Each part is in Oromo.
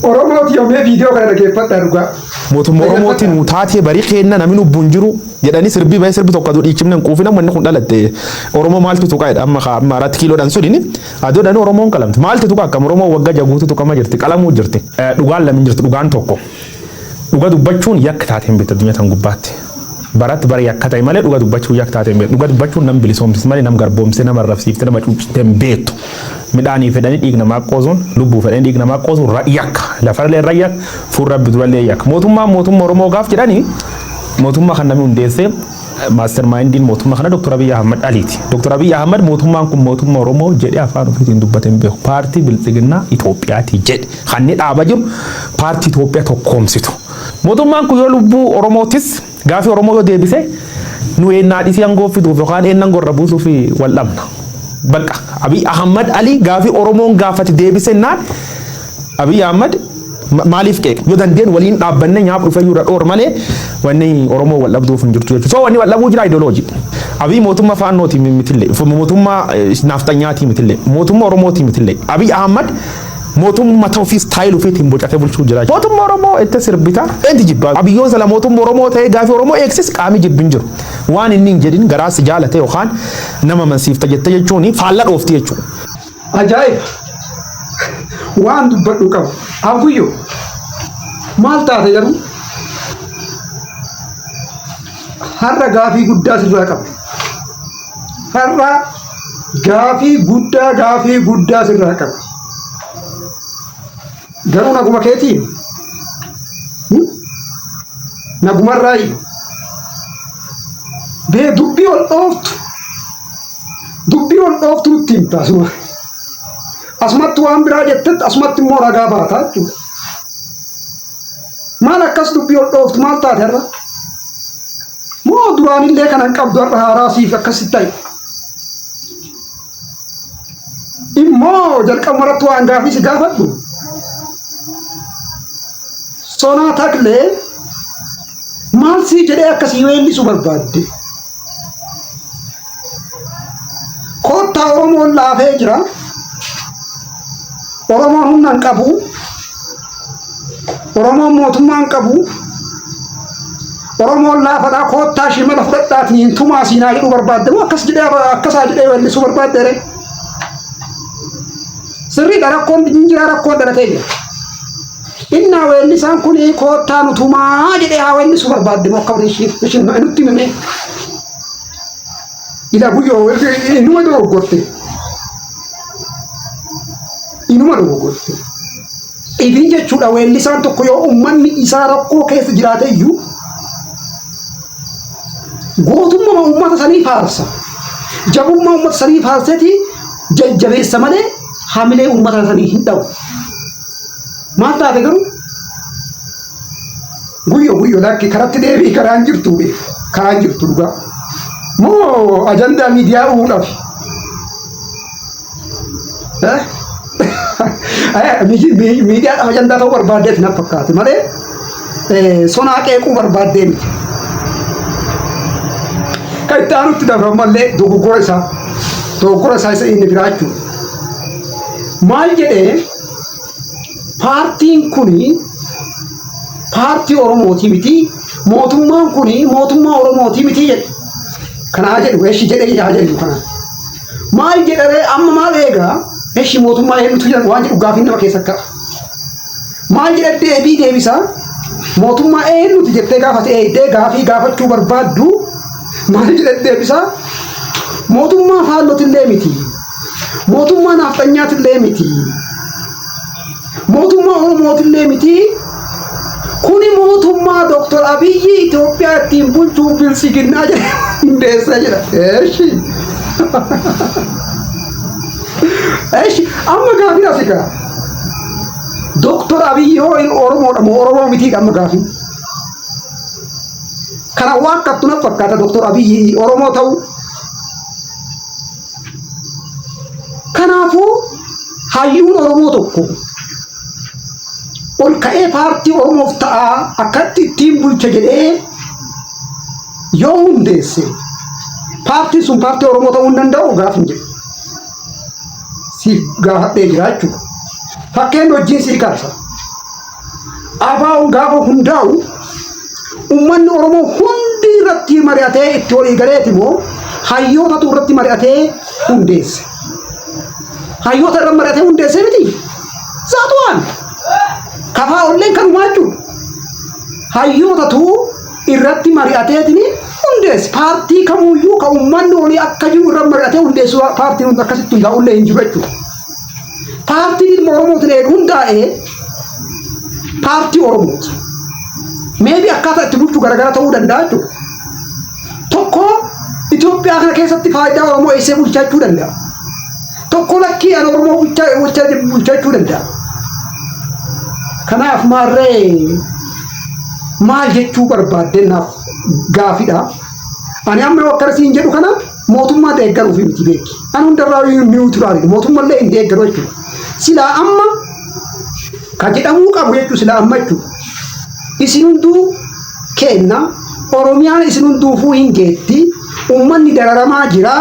Oromooti yommuu viidiyoo kana dhaggeeffadhaa dhugaa. Mootummaa Oromootiin taatee barii kenna namni lubbuun jiru jedhanii sirbii baay'ee sirbi tokko dhiichifne quufina manni kun dhalatte Oromoo maaltu tuqaadha amma irratti kiiloodhaan sudini adoodhaan Oromoon qalamti maaltu tuqa akkam Oromoo waggaa jaguutu tuqama jirti qalamuu jirti dhugaan lamin jirti dhugaan tokko dhuga dubbachuun yakka taateen beekta addunyaa tan gubbaatti baratti bari yakka ta'e malee dhuga dubbachuu yakka taateen beekta dhuga dubbachuun nam bilisoomsis malee nam garboomsee nama rafsiifte nama cuucitee beektu midhaanii fedhanii dhiig namaa qoosuun lubbuu fedhanii dhiig namaa qoosuun yakka lafarlee rayyak fuula bidurallee yakka mootummaa Oromoo gaaf jedhanii mootummaa kan namni hundeessee mastermindiin mootummaa kana Dr. Abiy Ahmed Aliiti. Dr. Abiy Ahmed mootummaan kun mootummaa Oromoo jedhee afaan ofiitiin dubbateen beeku. Paartii Biltsiginnaa Itoophiyaati jedhe. Kan inni dhaaba jiru paartii Itoophiyaa tokkoomsitu. Mootummaan kun yoo lubbuu Oromootis gaafii Oromoo yoo deebise nu eenyaan isii hangooffituuf yookaan eenyaan gorra buusuuf wal dhabna. Balqa Abiy Ahmed Ali gaafii Oromoon gaafate deebisennaan Abiy Ahmed maaliif qeeq yoo dandeen waliin dhaabbanne nyaap dhufayyuu radhoor malee wanni Oromoo wal dhabduuf hin jirtu jechuudha. So wanni wal dhabuu jira ideoloojii. Abiy mootummaa faannooti mitillee mootummaa naftanyaati mitillee mootummaa Oromooti mitillee Abiy Ahmed mootummaa ta'uuf style ofiitiin bocatee bulchuu jira. Mootummaa Oromoo itti sirbita enti jibba Abiyyoon sala mootummaa Oromoo ta'ee gaafii Oromoo eegsis qaamii jibbin jiru. Waan inni hin jedhin garaas jaalate yookaan nama mansiifta jette jechuun faalla dhoofti jechuudha. Ajaa'iba! Waan dubbadhu qabu. Abuyyo maal taate jedhu har'a gaafii guddaa sirraa qaba. Har'a gaafii guddaa sirraa qaba. Garuu naguma keetiin nagumarraayi bee dubbii ol dhooftu nutti himta asuma. Asumatti waan biraa jettetti asumatti immoo ragaa baata jechuudha. Maal akkas dubbii ol dhooftu maal taate har'a? Moo duraanillee kana hin qabdu har'a haaraa siif akkasitti ta'e? Immoo jalqabumarratti waan gaafii si gaafadhu. Sonaa Taklee maal sii jedhee akkasii weellisu barbaadde? Koottaa Oromoon laafee jira. Oromoon humna hin qabu. Oromoon mootummaa hin qabu. Oromoon laafadhaa koottaa shimala fudhadhaatiin tumaa siinaa jedhu barbaadde moo akkasaa jedhee weellisu barbaadde? Sirriidha rakkoon jira rakkoon dhalatee jira. Innaa weellisaan kun koottaa nutumaa jedhee haa weellisu barbaadde moo akka ishiin nutti himee. Ila guyyoo inuma dogoggorte. Inuma dogoggorte. Idin jechuudha weellisaan tokko yoo uummanni isaa rakkoo keessa jiraate iyyuu gootummaa uummata sanii faarsa. Jabummaa uummata sanii faarseeti jajjabeessa malee hamilee uummata sanii hin dhabu. Maal taate garuu guyyoo lakki karatti deebii karaan jirtu dhugaa. Moo ajandaa miidiyaa uudhaaf. Miidiyaadhaaf ajandaa ta'uu barbaaddeeti na fakkaate malee sonaa qeequu barbaaddee miti. Kan itti aanutti dabamallee dogoggora isaa isa inni biraa jechuudha. Maal jedhee paartiin kuni paartii Oromooti miti mootummaan kuni mootummaa Oromooti miti jedhe. Kana jedhu eeshi jedhee yaa jedhu kana. Maal jedhee amma maal eegaa eeshi mootummaa eenyutu jedhu waan jedhu gaafii nama keessa qaba. Maal jedhee deebisaa mootummaa eenyutu jettee gaafate eeddee gaafii gaafachuu barbaaddu maal jedhee deebisaa mootummaa faallootillee miti. Mootummaa nafxanyaatillee miti. Mootummaa Oromootillee miti. Kuni mootummaa Dr. Abiy Itoophiyaa ittiin bulchuu Biltsiginnaa jedhe hundeessaa jira. Eeshi amma gaafii asikaa. Dr. Abiy Oromoodha moo Oromoo miti amma gaafii. Kana waan qabdu na fakkaata Dr. Abiy Oromoo ta'u. Kanaafuu hayyuun Oromoo tokko ol ka'ee paartii Oromoof ta'a akkatti ittiin bulcha jedhee yoo hundeesse paartiin sun paartii Oromoo ta'uu hin danda'u gaafin jedhu. Siif gaafadhee jira jechuudha. Fakkeen hojiin sii kaasa. abaa'uun gaafa hundaa'u ummanni Oromoo hundi irratti mari'atee itti walii galeeti moo hayyootatu irratti mari'atee hundeesse. Hayyoota irratti mari'atee hundeesse miti. Saatuwaan kafaa olleen kanumaa jechuudha. Hayyootatu irratti mari'ateetini hundeesse. Paartii kamuyyuu ka ummanni olii akka jiru irratti mari'atee hundeessu paartiin hundi akkasitti hundaa'ullee hin jiru jechuudha. Paartiin ilma Oromootiin hundaa'ee paartii Oromooti. Meebi akkaataa itti bulchuu garagara ta'uu danda'a jechuudha. Tokko Itoophiyaa kana keessatti faayidaa Oromoo eessee bulchachuu danda'a. Tokko lakkii an Oromoo bulchachuu danda'a. Kanaaf maarree maal jechuu barbaaddennaaf gaafidha. Ani amma akkanasiin jedhu kana mootummaa deeggaruuf miti beeki. Ani hundarraa niwutiraali mootummallee hin deeggaru jechuudha. Silaa amma ka jedhamuu qabu jechuu silaa amma jechuudha. Isin hunduu kenna Oromiyaan isin hunduufuu hin geetti. Ummanni dararamaa jira.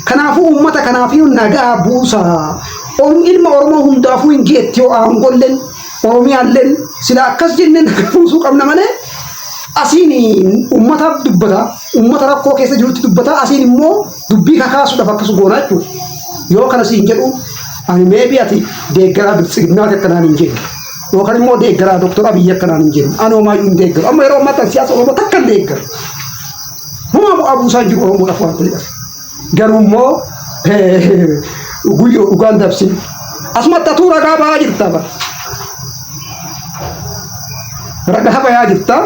Kanaafuu ummata kanaafiyyuu nagaa buusa. Ilma Oromoo hundaafuu hin geetti yoo aangolleen Oromiyaalleen silaa akkas jennee nagaa buusuu qabna malee asiin ummataaf dubbata. Ummata rakkoo keessa jirutti dubbata. Asiin immoo dubbii kakaasuudhaaf akkas goona jechuudha. Yoo kana siin jedhu ani meebi ati deeggaraa biltsiginaa akkanaan hin jedhu. Yookaan immoo deeggaraa Dr. Abiy akkanaan hin jedhu. Ani homaayyuu hin deeggaru. Amma yeroo ammaa siyaasa Oromoo takka hin deeggaru. Huma bu'aa buusaa jiru Oromoodhaaf waan ta'eef. Garuu immoo guyyoo dhugaan dabsin. Asumatti atuu ragaa bahaa jirta bara. Ragaa bahaa jirta.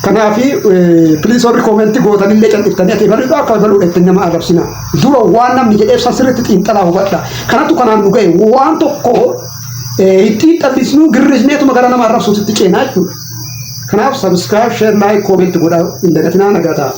Kanaafi please warri koomenti gootanillee calliftanii ati baluu akka baluu dhette nama arrabsina. Dura waan namni jedheef sirriitti xiinxalaa hubadha. Kanatu kanaan nu ga'e waan tokko itti xallisnu girrisneetuma gara nama arrabsuutti ceenaa jechuudha. Kanaaf subscribe, share, like, comment godhaa hin dagatinaa nagaa ta'a.